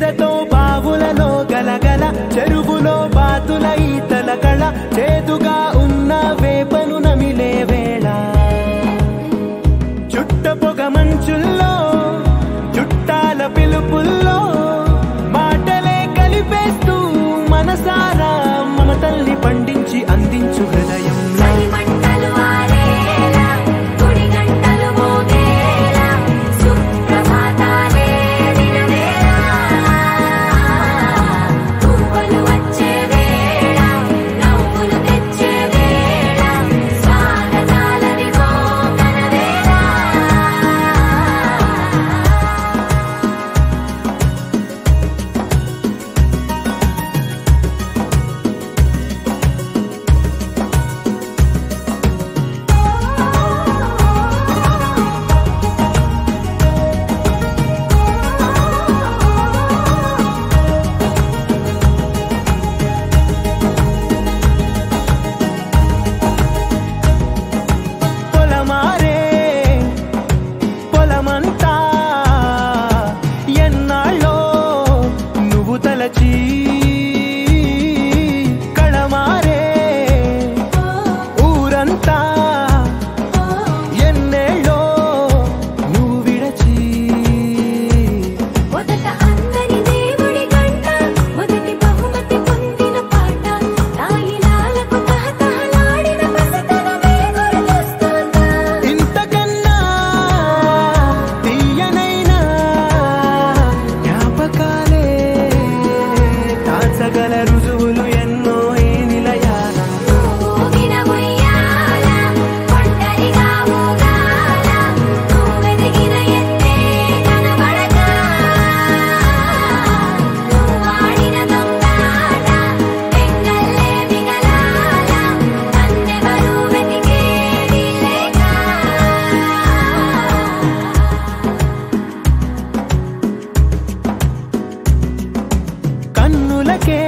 ఎదతో బావులలో గలగల చెరువులో బాతుల ఈతల కళ చేదుగా ఉన్న వేపను నమిలే వేళ చుట్ట పొగ మంచుల్లో చుట్టాల పిలుపుల్లో మాటలే కలిపేస్తూ మనసారా మమతల్ని పండించి అందించు హృదయం కళమారే ఊరంతా ఎన్నేళ్ళో నువ్వు విడచి మొదట అందరి దేవుడి గంట మొదటి బహుమతి పొందిన పాట తాయిలాలకు తహతహలాడిన పసితనమే గుర్తొస్తుందా ఇంతకన్నా తీయనైనా జ్ఞాపకాలే తాచగల రుజువులు ఎన్నో ఈ నిలయాల ఊగిన ఉయ్యాల ఒంటరిగా ఊగాల నువ్వెదిగిన ఎత్తే కనబడక నువ్వాడిన దొంగాట పెంగల్లే మిగలాల నన్నెవరూ వెతికేది లేక కన్నులకే